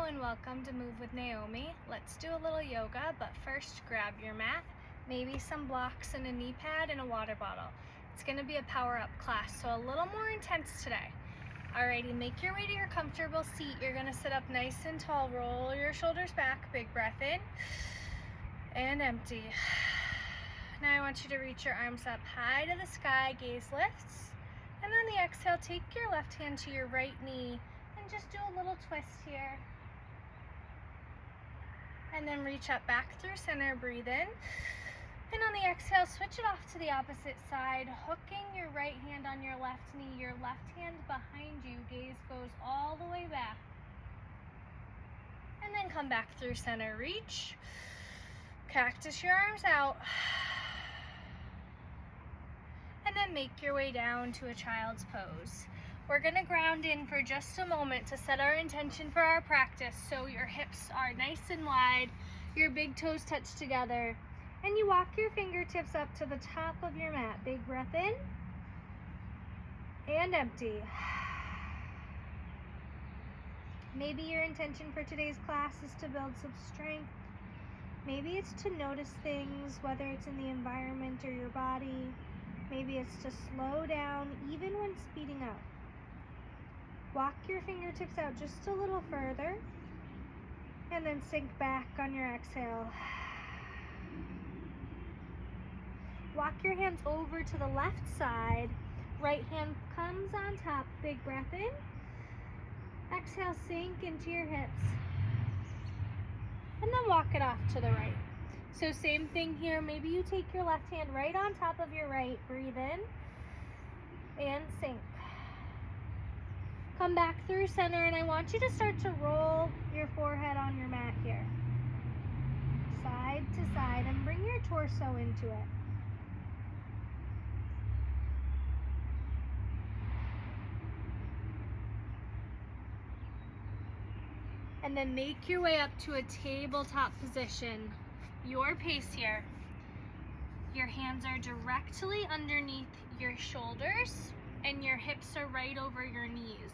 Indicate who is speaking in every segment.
Speaker 1: and welcome to Move with Naomi. Let's do a little yoga, but first grab your mat, maybe some blocks and a knee pad and a water bottle. It's going to be a power up class, so a little more intense today. Alrighty, make your way to your comfortable seat. You're going to sit up nice and tall, roll your shoulders back, big breath in and empty. Now I want you to reach your arms up high to the sky, gaze lifts, and on the exhale, take your left hand to your right knee and just do a little twist here. And then reach up back through center, breathe in. And on the exhale, switch it off to the opposite side, hooking your right hand on your left knee, your left hand behind you, gaze goes all the way back. And then come back through center, reach. Cactus your arms out. And then make your way down to a child's pose. We're going to ground in for just a moment to set our intention for our practice. So your hips are nice and wide, your big toes touch together, and you walk your fingertips up to the top of your mat. Big breath in and empty. Maybe your intention for today's class is to build some strength. Maybe it's to notice things, whether it's in the environment or your body. Maybe it's to slow down even when speeding up. Walk your fingertips out just a little further and then sink back on your exhale. Walk your hands over to the left side. Right hand comes on top. Big breath in. Exhale, sink into your hips. And then walk it off to the right. So same thing here. Maybe you take your left hand right on top of your right. Breathe in and sink. Come back through center, and I want you to start to roll your forehead on your mat here. Side to side, and bring your torso into it. And then make your way up to a tabletop position. Your pace here. Your hands are directly underneath your shoulders, and your hips are right over your knees.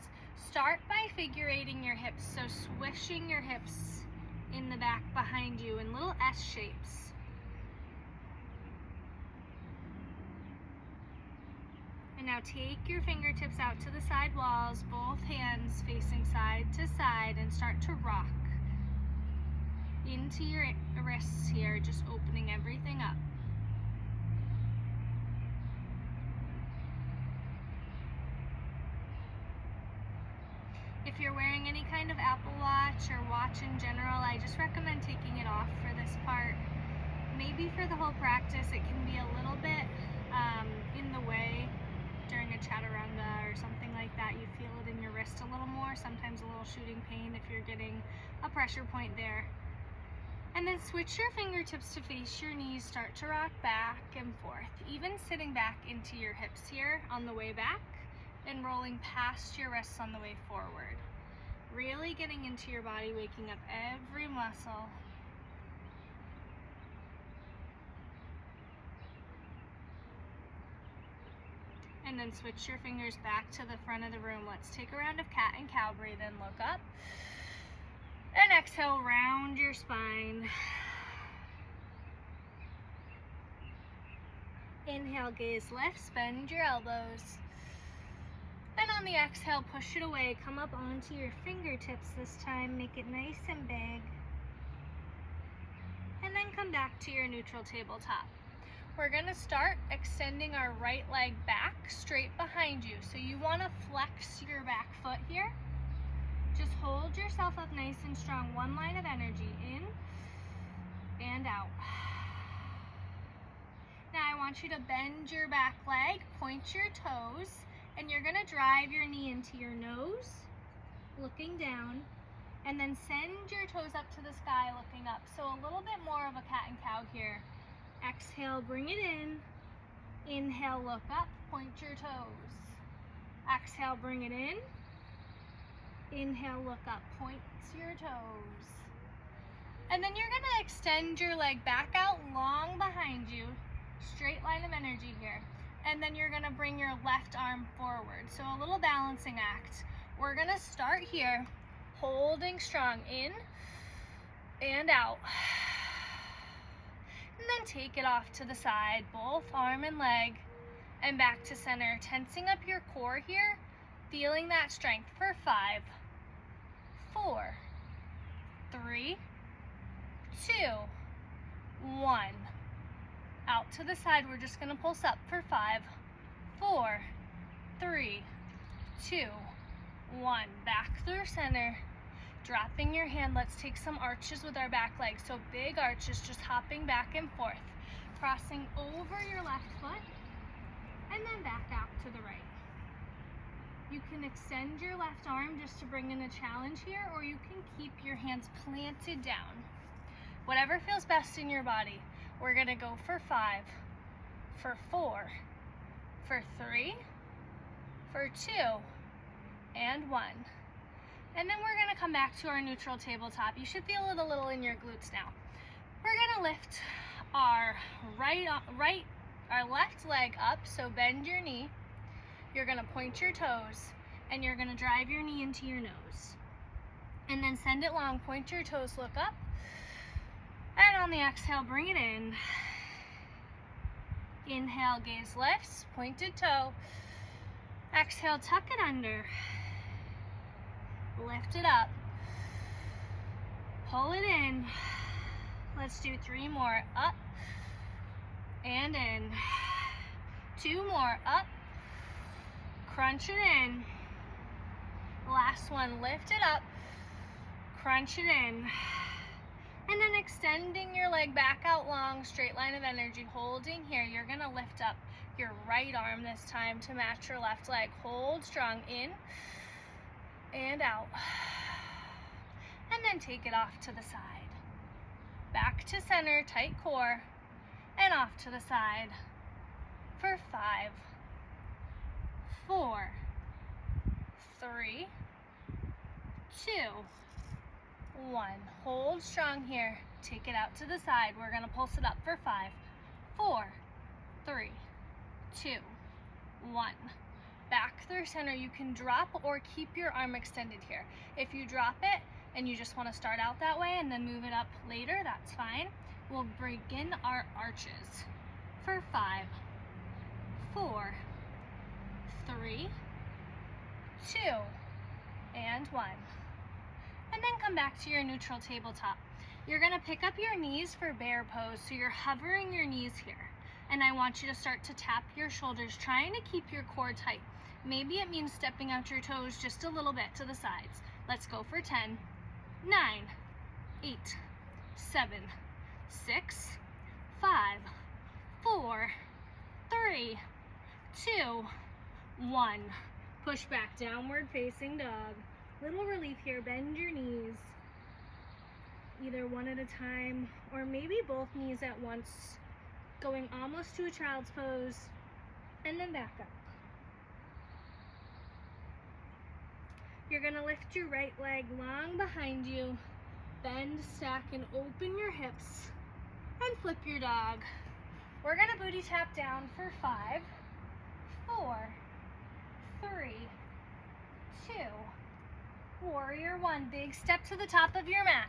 Speaker 1: Start by figure eighting your hips, so swishing your hips in the back behind you in little S shapes. And now take your fingertips out to the side walls, both hands facing side to side, and start to rock into your wrists here, just opening everything up. If you're wearing any kind of Apple Watch or watch in general, I just recommend taking it off for this part. Maybe for the whole practice, it can be a little bit in the way during a chaturanga or something like that. You feel it in your wrist a little more, sometimes a little shooting pain if you're getting a pressure point there. And then switch your fingertips to face your knees, start to rock back and forth, even sitting back into your hips here on the way back and rolling past your wrists on the way forward. Really getting into your body, waking up every muscle. And then switch your fingers back to the front of the room. Let's take a round of cat and cow. Breathe in, look up. And exhale, round your spine. Inhale, gaze left, bend your elbows. And on the exhale, push it away. Come up onto your fingertips this time. Make it nice and big. And then come back to your neutral tabletop. We're going to start extending our right leg back straight behind you. So you want to flex your back foot here. Just hold yourself up nice and strong. One line of energy, in and out. Now I want you to bend your back leg, point your toes, and you're going to drive your knee into your nose, looking down, and then send your toes up to the sky, looking up. So a little bit more of a cat and cow here. Exhale, bring it in. Inhale, look up, point your toes. Exhale, bring it in. Inhale, look up, point your toes. And then you're going to extend your leg back out long behind you. Straight line of energy here. And then you're going to bring your left arm forward. So a little balancing act. We're going to start here, holding strong in and out. And then take it off to the side, both arm and leg, and back to center, tensing up your core here, feeling that strength for 5, 4, 3, 2, 1. Out to the side, we're just gonna pulse up for 5, 4, 3, 2, 1. Back through center, dropping your hand. Let's take some arches with our back leg. So big arches, just hopping back and forth, crossing over your left foot, and then back out to the right. You can extend your left arm just to bring in a challenge here, or you can keep your hands planted down. Whatever feels best in your body. We're gonna go for 5, for 4, for 3, for 2, and 1. And then we're gonna come back to our neutral tabletop. You should feel it a little in your glutes now. We're gonna lift our left leg up, so bend your knee. You're gonna point your toes, and you're gonna drive your knee into your nose. And then send it long, point your toes, look up. And on the exhale, bring it in. Inhale, gaze lifts, pointed toe. Exhale, tuck it under. Lift it up. Pull it in. Let's do 3 more. Up and in. 2 more. Up. Crunch it in. Last one. Lift it up. Crunch it in. And then extending your leg back out long, straight line of energy, holding here. You're gonna lift up your right arm this time to match your left leg. Hold strong in and out. And then take it off to the side. Back to center, tight core, and off to the side for 5, 4, 3, 2, 1. Hold strong here. Take it out to the side. We're going to pulse it up for 5, 4, 3, 2, 1. Back through center. You can drop or keep your arm extended here. If you drop it and you just want to start out that way and then move it up later, that's fine. We'll begin our arches for 5, 4, 3, 2, and 1. And then come back to your neutral tabletop. You're gonna pick up your knees for bear pose, so you're hovering your knees here. And I want you to start to tap your shoulders, trying to keep your core tight. Maybe it means stepping out your toes just a little bit to the sides. Let's go for 10, 9, 8, 7, 6, 5, 4, 3, 2, 1. Push back, downward facing dog. Little relief here, bend your knees, either one at a time or maybe both knees at once, going almost to a child's pose, and then back up. You're gonna lift your right leg long behind you, bend, stack, and open your hips, and flip your dog. We're gonna booty tap down for 5, 4, 3, 2, warrior 1. Big step to the top of your mat.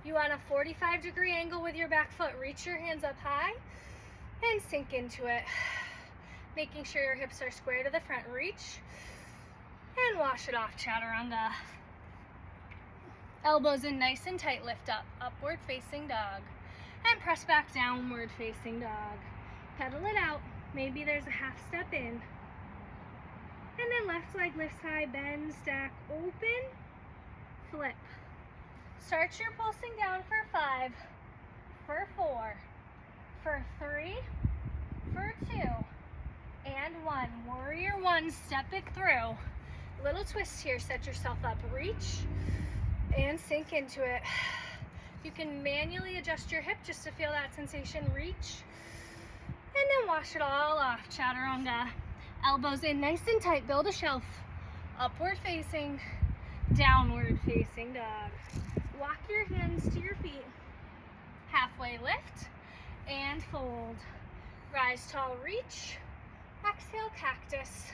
Speaker 1: You want a 45-degree angle with your back foot. Reach your hands up high and sink into it. Making sure your hips are square to the front. Reach and wash it off, chaturanga. Elbows in nice and tight, lift up. Upward facing dog. And press back, downward facing dog. Pedal it out. Maybe there's a half step in. And then left leg lifts high, bend, stack, open, flip. Start your pulsing down for 5, for 4, for 3, for 2, and 1. Warrior 1, step it through. Little twist here, set yourself up. Reach and sink into it. You can manually adjust your hip just to feel that sensation. Reach and then wash it all off, chaturanga. Elbows in nice and tight, build a shelf. Upward facing, downward facing dog. Walk your hands to your feet. Halfway lift and fold. Rise tall, reach. Exhale, cactus.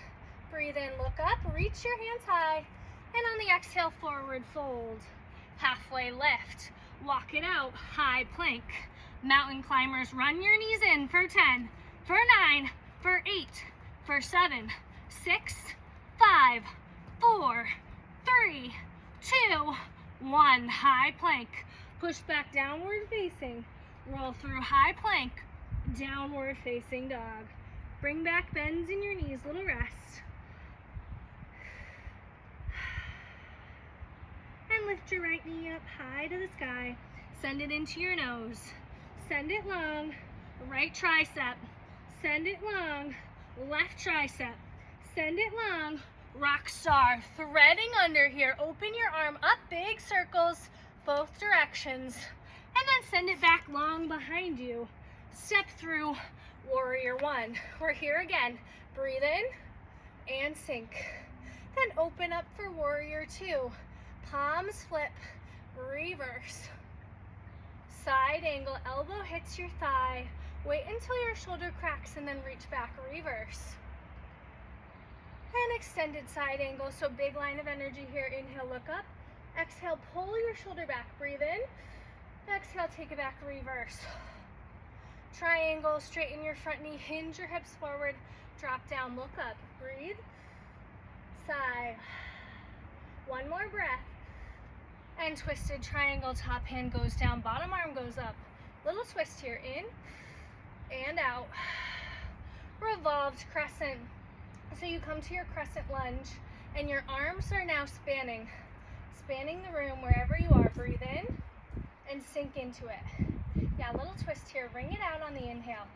Speaker 1: Breathe in, look up, reach your hands high. And on the exhale, forward fold. Halfway lift. Walk it out, high plank. Mountain climbers, run your knees in for 10, for 9, for 8, for 7, 6, 5, 4, 3, 2, 1. High plank. Push back, downward facing. Roll through high plank, downward facing dog. Bring back bends in your knees, little rest. And lift your right knee up high to the sky. Send it into your nose. Send it long, right tricep. Send it long, left tricep. Send it long, rock star. Threading under here. Open your arm up, big circles, both directions. And then send it back long behind you. Step through warrior one. We're here again. Breathe in and sink. Then open up for warrior two. Palms flip, reverse. Side angle, elbow hits your thigh. Wait until your shoulder cracks and then reach back, reverse. And extended side angle, so big line of energy here. Inhale, look up. Exhale, pull your shoulder back, breathe in. Exhale, take it back, reverse. Triangle, straighten your front knee, hinge your hips forward, drop down, look up, breathe. Sigh. One more breath. And twisted triangle, top hand goes down, bottom arm goes up. Little twist here, in and out. Revolved crescent. So you come to your crescent lunge and your arms are now spanning the room wherever you are. Breathe in and sink into it. Yeah, a little twist here. Ring it out on the inhale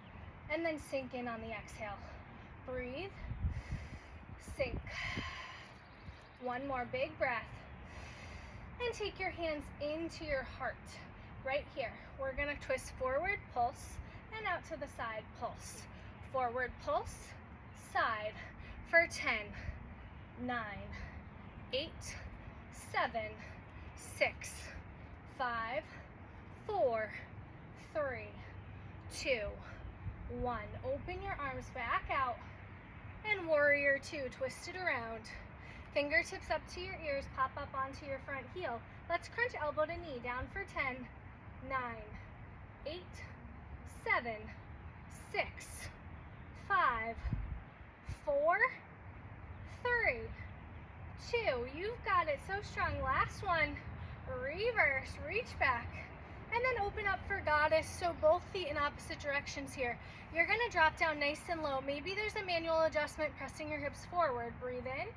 Speaker 1: and then sink in on the exhale. Breathe, sink. One more big breath. And take your hands into your heart. Right here. We're going to twist forward, pulse, and out to the side, pulse. Forward, pulse, side. For 10, 9, 8, 7, 6, 5, 4, 3, 2, 1. Open your arms back out. And warrior two, twist it around. Fingertips up to your ears, pop up onto your front heel. Let's crunch elbow to knee, down for 10, 9, 8, 7, 6, 5, 4, 3, 2. You've got it, so strong. Last one, reverse, reach back. And then open up for goddess, so both feet in opposite directions here. You're gonna drop down nice and low. Maybe there's a manual adjustment, pressing your hips forward. Breathe in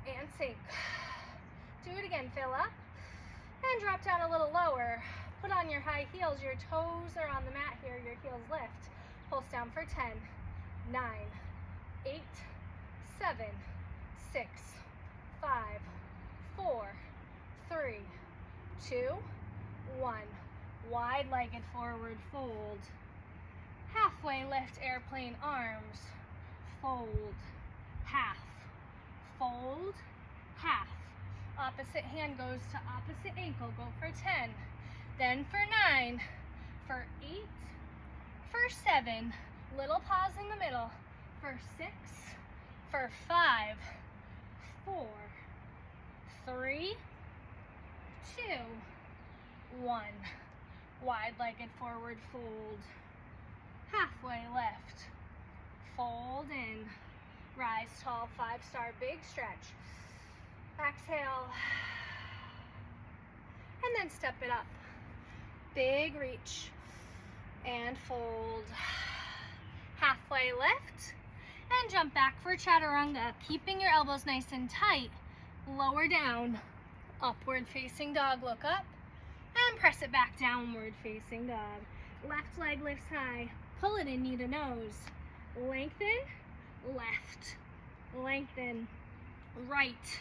Speaker 1: and sink. Do it again, fill up. And drop down a little lower. Put on your high heels, your toes are on the mat here, your heels lift. Pulse down for 10, 9, 8, 7, 6, 5, 4, 3, 2, 1. Wide-legged forward fold. Halfway lift, airplane arms. Fold, half. Fold, half. Opposite hand goes to opposite ankle. Go for 10. Then for 9. For 8. For 7. Little pause in the middle. For 6. For 5. 4. 3. 2. 1. Wide-legged forward fold. Halfway lift. Fold in. Rise tall, 5-star, big stretch. Exhale. And then step it up. Big reach. And fold. Halfway lift. And jump back for chaturanga. Keeping your elbows nice and tight. Lower down. Upward facing dog. Look up. And press it back, downward facing dog. Left leg lifts high. Pull it in, knee to nose. Lengthen. Left, lengthen, right,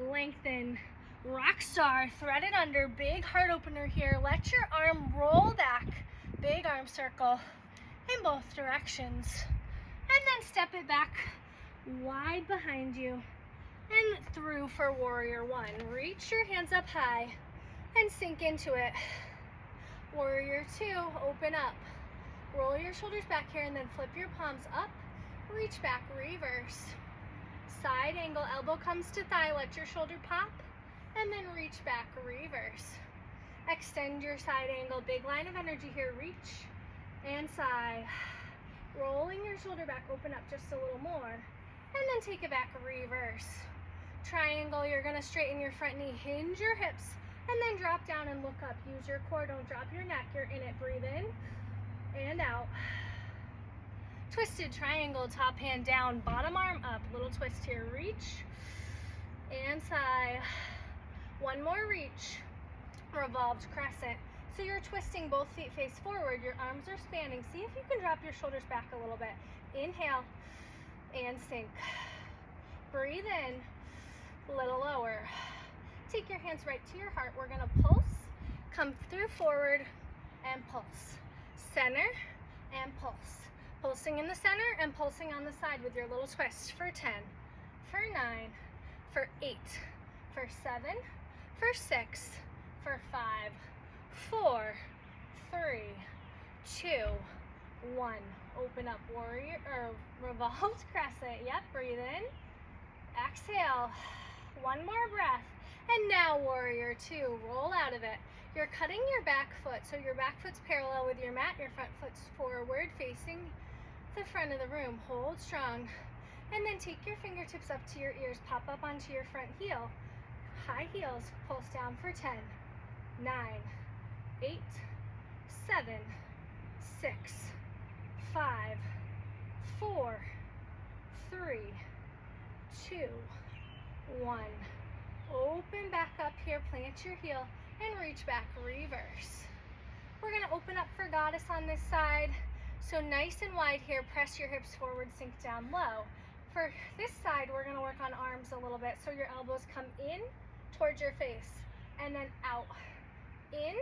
Speaker 1: lengthen, rock star, thread it under, big heart opener here. Let your arm roll back, big arm circle in both directions. And then step it back wide behind you and through for warrior one. Reach your hands up high and sink into it. Warrior two, open up. Roll your shoulders back here and then flip your palms up. Reach back, reverse. Side angle, elbow comes to thigh, let your shoulder pop, and then reach back, reverse. Extend your side angle, big line of energy here, reach and sigh. Rolling your shoulder back, open up just a little more, and then take it back, reverse. Triangle, you're gonna straighten your front knee, hinge your hips, and then drop down and look up. Use your core, don't drop your neck, you're in it. Breathe in and out. Twisted triangle, top hand down, bottom arm up. Little twist here, reach and sigh. One more reach, revolved crescent. So you're twisting, both feet face forward, your arms are spanning. See if you can drop your shoulders back a little bit. Inhale and sink. Breathe in, a little lower. Take your hands right to your heart. We're gonna pulse, come through forward and pulse. Center and pulse. Pulsing in the center and pulsing on the side with your little twist for 10, for 9, for 8, for 7, for 6, for 5, 4, 3, 2, 1. Open up, warrior or revolved crescent. Yep, breathe in. Exhale. One more breath. And now warrior 2. Roll out of it. You're cutting your back foot, so your back foot's parallel with your mat, your front foot's forward facing the front of the room. Hold strong. And then take your fingertips up to your ears, pop up onto your front heel. High heels, pulse down for 10, 9, 8, 7, 6, 5, 4, 3, 2, 1. Open back up here, plant your heel, and reach back, reverse. We're gonna open up for goddess on this side. So nice and wide here, press your hips forward, sink down low. For this side, we're gonna work on arms a little bit. So your elbows come in towards your face, and then out. In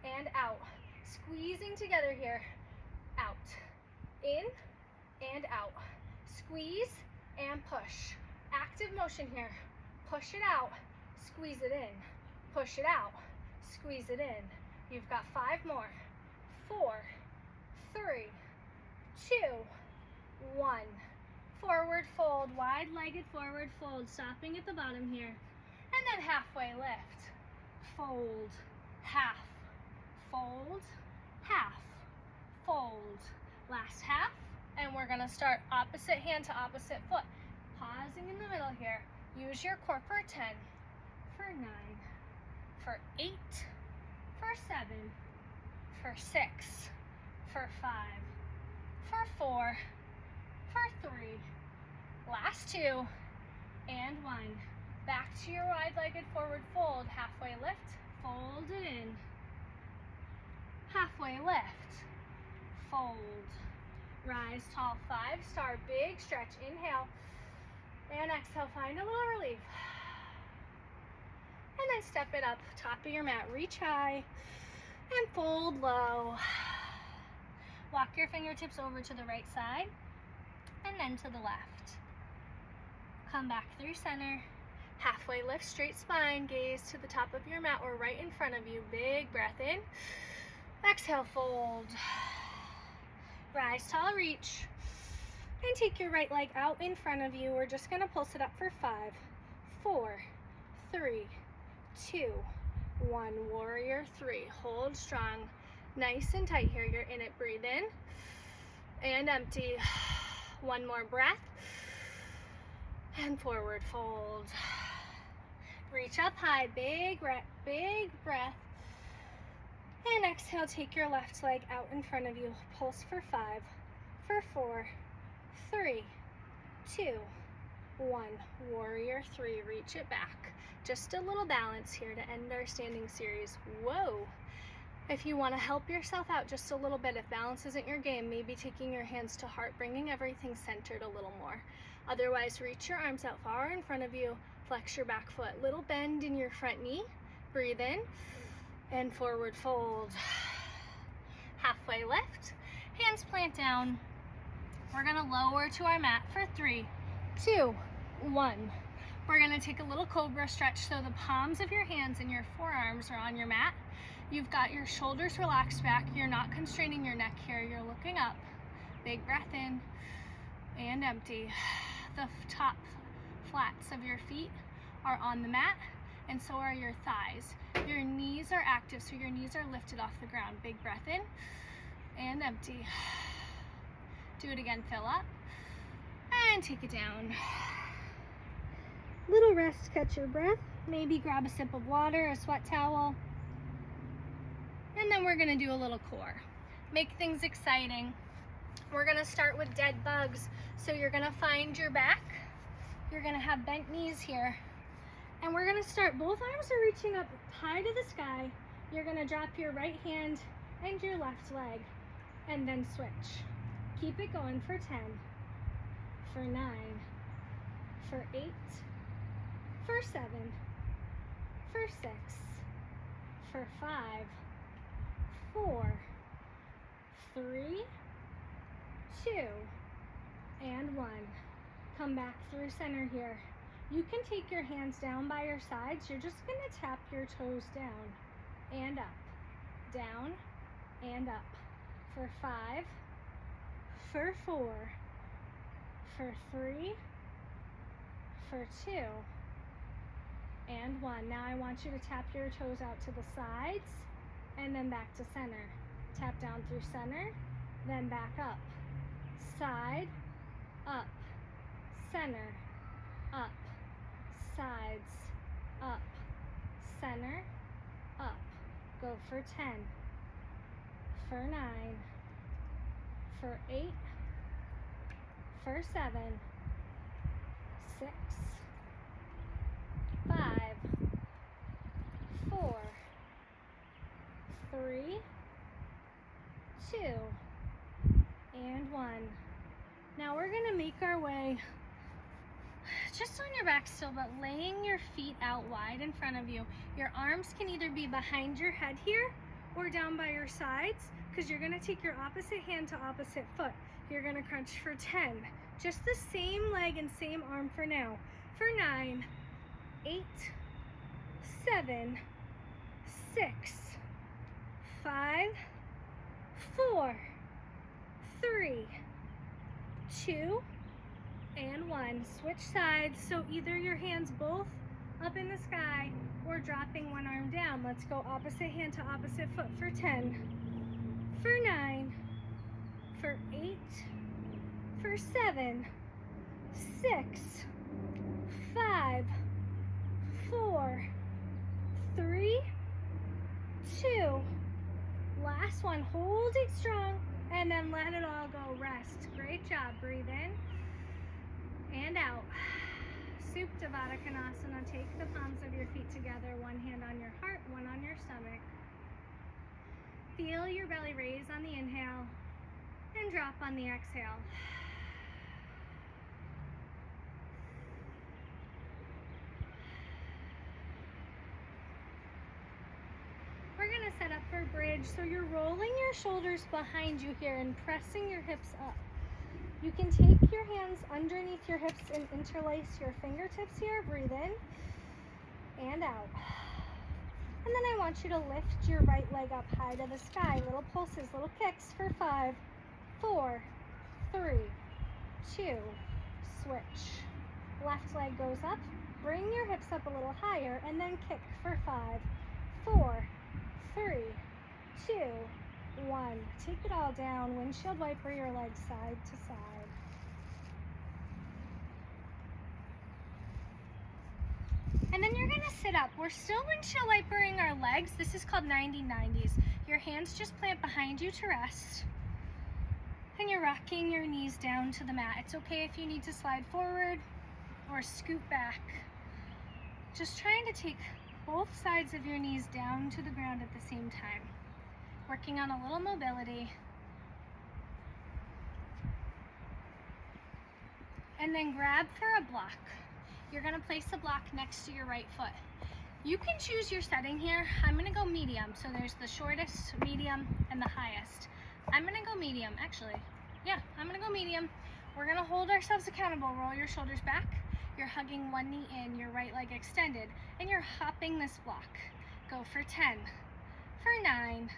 Speaker 1: and out. Squeezing together here. Out. In and out. Squeeze and push. Active motion here. Push it out. Squeeze it in. Push it out. Squeeze it in. You've got 5 more. 4, 3, 2, 1. Forward fold. Wide-legged forward fold. Stopping at the bottom here. And then halfway lift. Fold. Half. Fold. Half. Fold. Last half. And we're going to start opposite hand to opposite foot. Pausing in the middle here. Use your core for 10, for 9, for 8, for 7, for 6, for 5, for 4, for 3. Last 2, and 1. Back to your wide-legged forward fold. Halfway lift, fold it in. Halfway lift, fold. Rise tall, 5-star, big stretch. Inhale. And exhale, find a little relief. And then step it up, top of your mat, reach high, and fold low. Walk your fingertips over to the right side, and then to the left. Come back through center. Halfway lift, straight spine, gaze to the top of your mat or right in front of you. Big breath in. Exhale, fold. Rise tall, reach. And take your right leg out in front of you. We're just going to pulse it up for 5, 4, 3, 2, 1. Warrior 3. Hold strong. Nice and tight here. You're in it. Breathe in and empty. One more breath. And forward fold. Reach up high. Big breath. Big breath. And exhale. Take your left leg out in front of you. Pulse for 5, for 4, 3, 2, 1. Warrior 3. Reach it back. Just a little balance here to end our standing series. Whoa. If you want to help yourself out just a little bit, if balance isn't your game, maybe taking your hands to heart, bringing everything centered a little more. Otherwise, reach your arms out far in front of you. Flex your back foot. Little bend in your front knee. Breathe in and forward fold. Halfway lift. Hands plant down. We're going to lower to our mat for 3, 2, 1. We're going to take a little cobra stretch so the palms of your hands and your forearms are on your mat. You've got your shoulders relaxed back. You're not constraining your neck here. You're looking up. Big breath in and empty. The top flats of your feet are on the mat, and so are your thighs. Your knees are active, so your knees are lifted off the ground. Big breath in and empty. Do it again, fill up and take it down. Little rest, catch your breath. Maybe grab a sip of water, a sweat towel. And then we're gonna do a little core. Make things exciting. We're gonna start with dead bugs. So you're gonna find your back. You're gonna have bent knees here. And we're gonna start, both arms are reaching up high to the sky. You're gonna drop your right hand and your left leg, and then switch. Keep it going for 10, for 9, for 8, for 7, for 6, for 5, 4, 3, 2, and 1. Come back through center here. You can take your hands down by your sides. You're just gonna tap your toes down and up, down and up. For 5, for 4, for 3, for 2, and 1. Now I want you to tap your toes out to the sides and then back to center. Tap down through center, then back up. Side, up, center, up, sides, up, center, up. Go for 10, for 9, for 8, for 7, 6, 5, 4, 3, 2, and 1. Now we're gonna make our way just on your back still, but laying your feet out wide in front of you. Your arms can either be behind your head here or down by your sides, because you're gonna take your opposite hand to opposite foot. You're gonna crunch for 10. Just the same leg and same arm for now. For 9, 8, 7, 6, 5, 4, 3, 2, and 1. Switch sides, so either your hands both up in the sky or dropping one arm down. Let's go opposite hand to opposite foot for 10, for 9, for 8, for 7, 6, 5, 4, 3, 2. Last one. Hold it strong and then let it all go. Rest. Great job. Breathe in and out. Supta Baddha Konasana. Take the palms of your feet together, one hand on your heart, one on your stomach. Feel your belly raise on the inhale and drop on the exhale. We're gonna set up for bridge, so you're rolling your shoulders behind you here and pressing your hips up. You can take your hands underneath your hips and interlace your fingertips here. Breathe in and out. And then I want you to lift your right leg up high to the sky. Little pulses, little kicks for 5, 4, 3, 2, switch. Left leg goes up. Bring your hips up a little higher and then kick for 5, 4, 3, 2, 1. Take it all down. Windshield wiper your legs side to side. And then you're gonna sit up. We're still windshield wipering our legs. This is called 90-90s. Your hands just plant behind you to rest. And you're rocking your knees down to the mat. It's okay if you need to slide forward or scoot back. Just trying to take both sides of your knees down to the ground at the same time. Working on a little mobility. And then grab for a block. You're gonna place a block next to your right foot. You can choose your setting here. I'm gonna go medium. So there's the shortest, medium, and the highest. I'm gonna go medium, actually. Yeah, I'm gonna go medium. We're gonna hold ourselves accountable. Roll your shoulders back. You're hugging one knee in, your right leg extended, and you're hopping this block. Go for 10, for 9,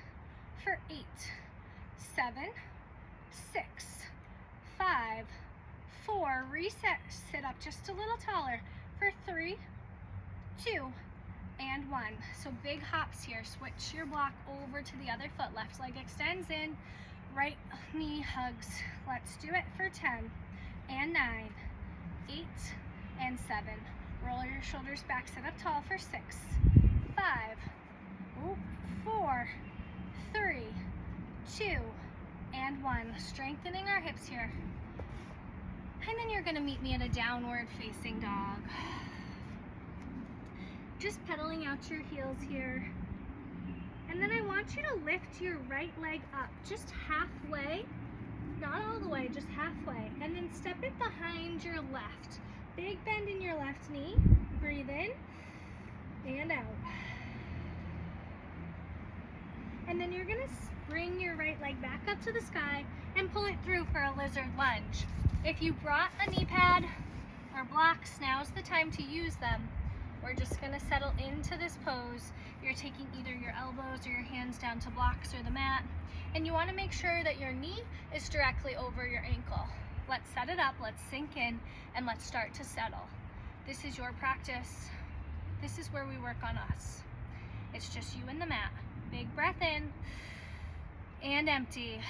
Speaker 1: for 8, 7, 6, 5, 4, reset, sit up just a little taller for 3, 2, and 1. So big hops here. Switch your block over to the other foot. Left leg extends in, right knee hugs. Let's do it for 10 and 9, 8 and 7. Roll your shoulders back, sit up tall for 6, 5, 4, 3, 2, and 1. Strengthening our hips here. And then you're gonna meet me in a downward facing dog. Just pedaling out your heels here. And then I want you to lift your right leg up just halfway, not all the way, just halfway. And then step it behind your left. Big bend in your left knee. Breathe in and out. And then you're gonna bring your right leg back up to the sky and pull it through for a lizard lunge. If you brought a knee pad or blocks, now's the time to use them. We're just gonna settle into this pose. You're taking either your elbows or your hands down to blocks or the mat. And you wanna make sure that your knee is directly over your ankle. Let's set it up, let's sink in, and let's start to settle. This is your practice. This is where we work on us. It's just you and the mat. Big breath in and empty.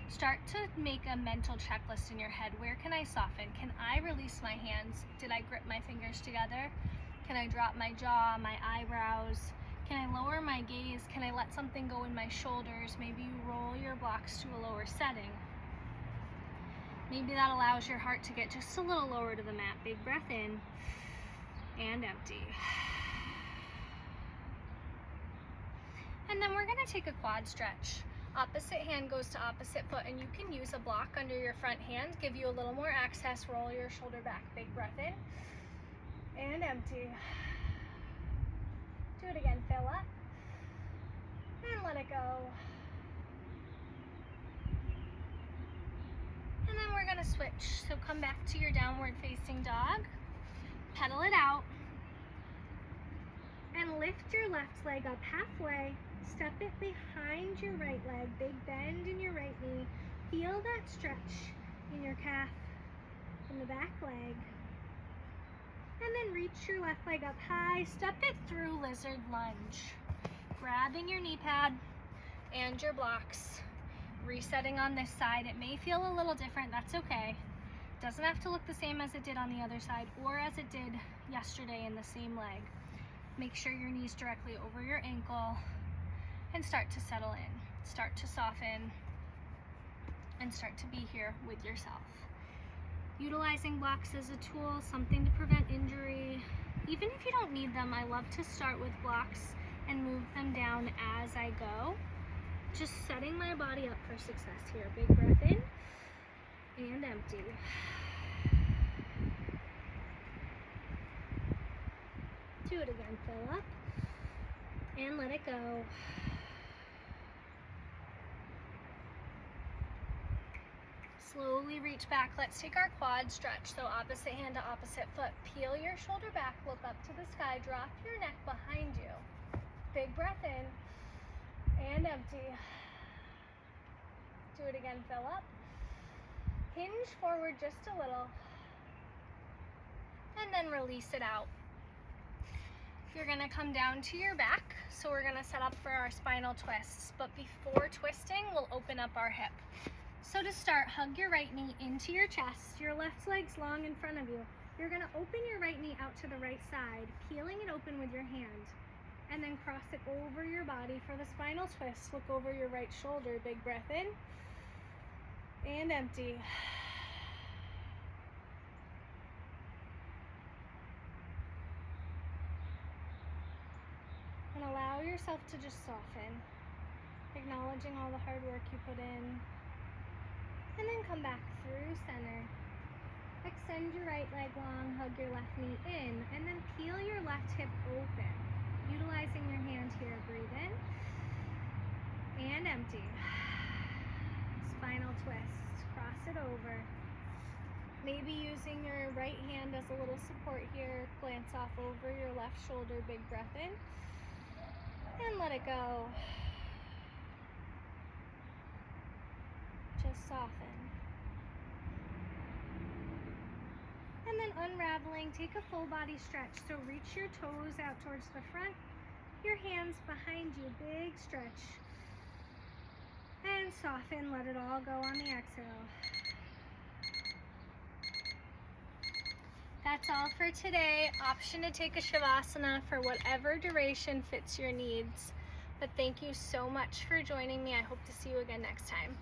Speaker 1: Start to make a mental checklist in your head. Where can I soften? Can I release my hands? Did I grip my fingers together? Can I drop my jaw, my eyebrows? Can I lower my gaze? Can I let something go in my shoulders? Maybe you roll your blocks to a lower setting. Maybe that allows your heart to get just a little lower to the mat. Big breath in and empty. And then we're gonna take a quad stretch. Opposite hand goes to opposite foot, and you can use a block under your front hand, give you a little more access. Roll your shoulder back. Big breath in and empty. Do it again. Fill up and let it go. And then we're gonna switch. So come back to your downward facing dog. Pedal it out and lift your left leg up halfway. Step it behind your right leg, big bend in your right knee. Feel that stretch in your calf, in the back leg. And then reach your left leg up high, step it through lizard lunge. Grabbing your knee pad and your blocks. Resetting on this side. It may feel a little different, that's okay. Doesn't have to look the same as it did on the other side or as it did yesterday in the same leg. Make sure your knee's directly over your ankle. And start to settle in, start to soften, and start to be here with yourself. Utilizing blocks as a tool, something to prevent injury. Even if you don't need them, I love to start with blocks and move them down as I go. Just setting my body up for success here. Big breath in and empty. Do it again, fill up and let it go. Slowly reach back. Let's take our quad stretch. So opposite hand to opposite foot. Peel your shoulder back, look up to the sky, drop your neck behind you. Big breath in and empty. Do it again, fill up. Hinge forward just a little. And then release it out. You're gonna come down to your back. So we're gonna set up for our spinal twists. But before twisting, we'll open up our hip. So to start, hug your right knee into your chest. Your left leg's long in front of you. You're gonna open your right knee out to the right side, peeling it open with your hand. And then cross it over your body for the spinal twist. Look over your right shoulder. Big breath in and empty. And allow yourself to just soften, acknowledging all the hard work you put in. And then come back through center. Extend your right leg long, hug your left knee in, and then peel your left hip open. Utilizing your hand here, breathe in and empty. Spinal twist, cross it over. Maybe using your right hand as a little support here, glance off over your left shoulder, big breath in, and let it go. Just soften. And then unraveling, take a full body stretch. So reach your toes out towards the front, your hands behind you, big stretch. And soften, let it all go on the exhale. That's all for today. Option to take a Shavasana for whatever duration fits your needs. But thank you so much for joining me. I hope to see you again next time.